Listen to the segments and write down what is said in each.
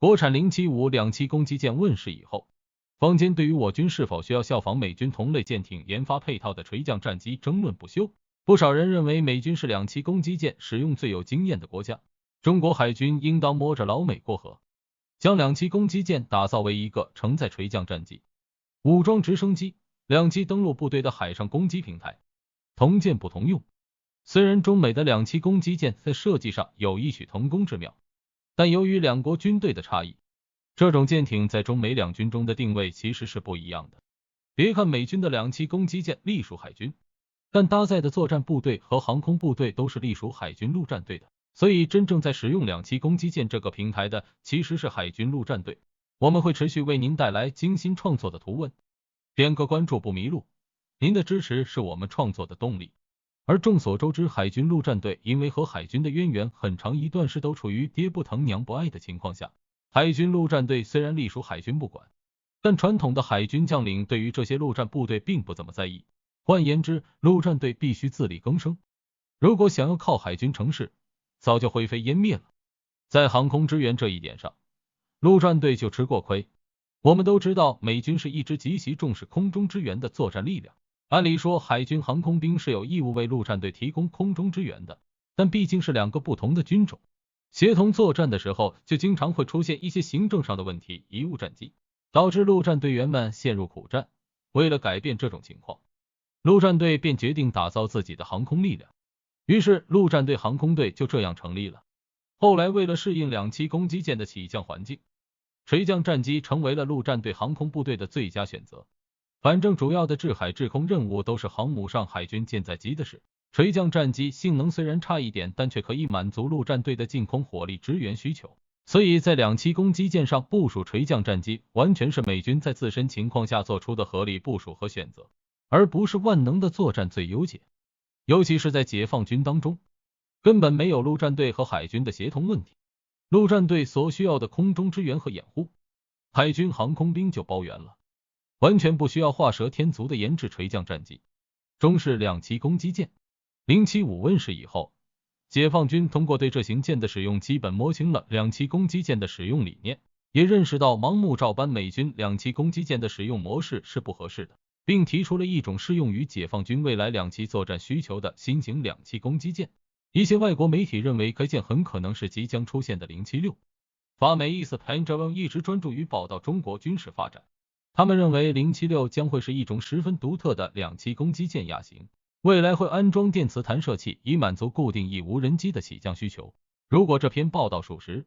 国产075两栖攻击舰问世以后，坊间对于我军是否需要效仿美军同类舰艇研发配套的垂降战机争论不休。不少人认为美军是两栖攻击舰使用最有经验的国家，中国海军应当摸着老美过河，将两栖攻击舰打造为一个承载垂降战机、武装直升机、两栖登陆部队的海上攻击平台。同舰不同用，虽然中美的两栖攻击舰在设计上有异曲同工之妙，但由于两国军队的差异，这种舰艇在中美两军中的定位其实是不一样的。别看美军的两栖攻击舰隶属海军，但搭载的作战部队和航空部队都是隶属海军陆战队的，所以真正在使用两栖攻击舰这个平台的其实是海军陆战队。我们会持续为您带来精心创作的图文，点个关注不迷路，您的支持是我们创作的动力。而众所周知，海军陆战队因为和海军的渊源很长一段是都处于爹不疼娘不爱的情况下，海军陆战队虽然隶属海军不管，但传统的海军将领对于这些陆战部队并不怎么在意。换言之，陆战队必须自力更生，如果想要靠海军成事，早就灰飞烟灭了。在航空支援这一点上，陆战队就吃过亏。我们都知道，美军是一支极其重视空中支援的作战力量。按理说，海军航空兵是有义务为陆战队提供空中支援的，但毕竟是两个不同的军种，协同作战的时候就经常会出现一些行政上的问题，贻误战机，导致陆战队员们陷入苦战。为了改变这种情况，陆战队便决定打造自己的航空力量，于是陆战队航空队就这样成立了。后来为了适应两栖攻击舰的起降环境，垂降战机成为了陆战队航空部队的最佳选择。反正主要的制海制空任务都是航母上海军舰载机的事，垂降战机性能虽然差一点，但却可以满足陆战队的近空火力支援需求，所以在两栖攻击舰上部署垂降战机完全是美军在自身情况下做出的合理部署和选择，而不是万能的作战最优解。尤其是在解放军当中，根本没有陆战队和海军的协同问题，陆战队所需要的空中支援和掩护，海军航空兵就包圆了，完全不需要画蛇添足的研制垂降战机。中式两栖攻击舰075问世以后，解放军通过对这型舰的使用，基本摸清了两栖攻击舰的使用理念，也认识到盲目照搬美军两栖攻击舰的使用模式是不合适的，并提出了一种适用于解放军未来两栖作战需求的新型两栖攻击舰。一些外国媒体认为该舰很可能是即将出现的076。法美意思 Pentagon 一直专注于报道中国军事发展，他们认为076将会是一种十分独特的两栖攻击舰亚型，未来会安装电磁弹射器以满足固定翼无人机的起降需求。如果这篇报道属实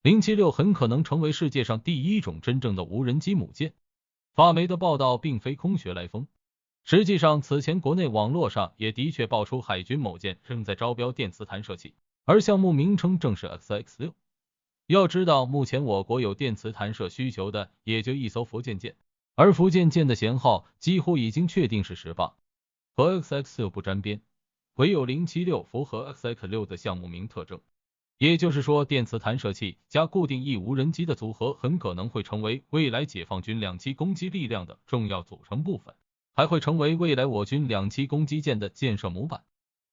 ，076很可能成为世界上第一种真正的无人机母舰。法媒的报道并非空穴来风，实际上此前国内网络上也的确爆出海军某舰正在招标电磁弹射器，而项目名称正是 XX6。要知道，目前我国有电磁弹射需求的也就一艘福建舰，而福建舰的舷号几乎已经确定是18，和 XX6 不沾边，唯有076符合 XX6 的项目名特征。也就是说，电磁弹射器加固定翼无人机的组合很可能会成为未来解放军两栖攻击力量的重要组成部分，还会成为未来我军两栖攻击舰的建设模板。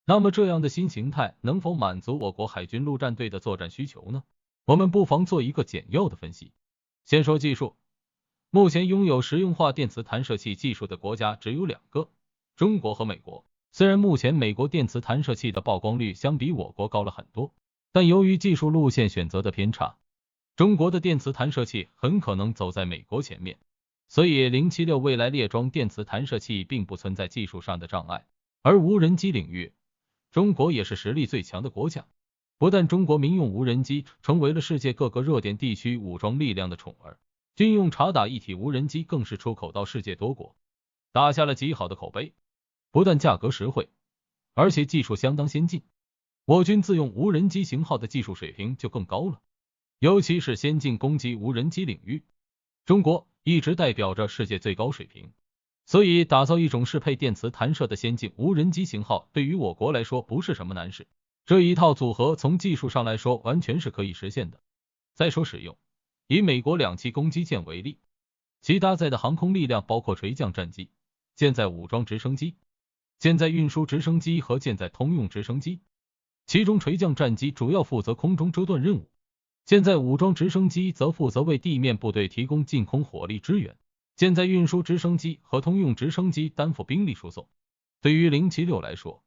那么这样的新形态能否满足我国海军陆战队的作战需求呢？我们不妨做一个简要的分析。先说技术，目前拥有实用化电磁弹射器技术的国家只有2个，中国和美国。虽然目前美国电磁弹射器的曝光率相比我国高了很多，但由于技术路线选择的偏差，中国的电磁弹射器很可能走在美国前面，所以076未来列装电磁弹射器并不存在技术上的障碍。而无人机领域，中国也是实力最强的国家，不但中国民用无人机成为了世界各个热点地区武装力量的宠儿，军用察打一体无人机更是出口到世界多国，打下了极好的口碑。不但价格实惠，而且技术相当先进，我军自用无人机型号的技术水平就更高了。尤其是先进攻击无人机领域，中国一直代表着世界最高水平，所以打造一种适配电磁弹射的先进无人机型号对于我国来说不是什么难事。这一套组合从技术上来说完全是可以实现的。再说使用，以美国两栖攻击舰为例，其搭载的航空力量包括垂降战机、舰载武装直升机、舰载运输直升机和舰载通用直升机，其中垂降战机主要负责空中遮断任务，现在武装直升机则负责为地面部队提供近空火力支援，现在运输直升机和通用直升机担负兵力输送。对于076来说，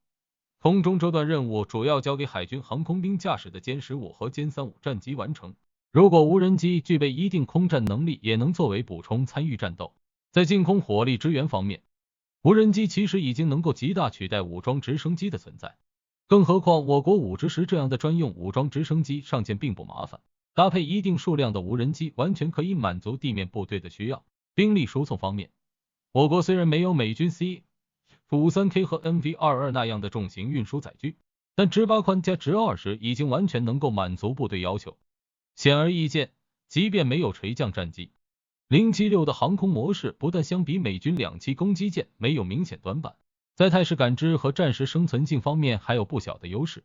空中这段任务主要交给海军航空兵驾驶的歼15和歼35战机完成。如果无人机具备一定空战能力，也能作为补充参与战斗。在近空火力支援方面，无人机其实已经能够极大取代武装直升机的存在。更何况我国5直10这样的专用武装直升机上舰并不麻烦，搭配一定数量的无人机完全可以满足地面部队的需要。兵力输送方面，我国虽然没有美军 C-53K 和 MV-22那样的重型运输载具，但直8宽加直20已经完全能够满足部队要求。显而易见，即便没有垂降战机，076的航空模式不但相比美军2栖攻击舰没有明显短板，在态势感知和战时生存性方面还有不小的优势，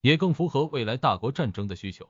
也更符合未来大国战争的需求。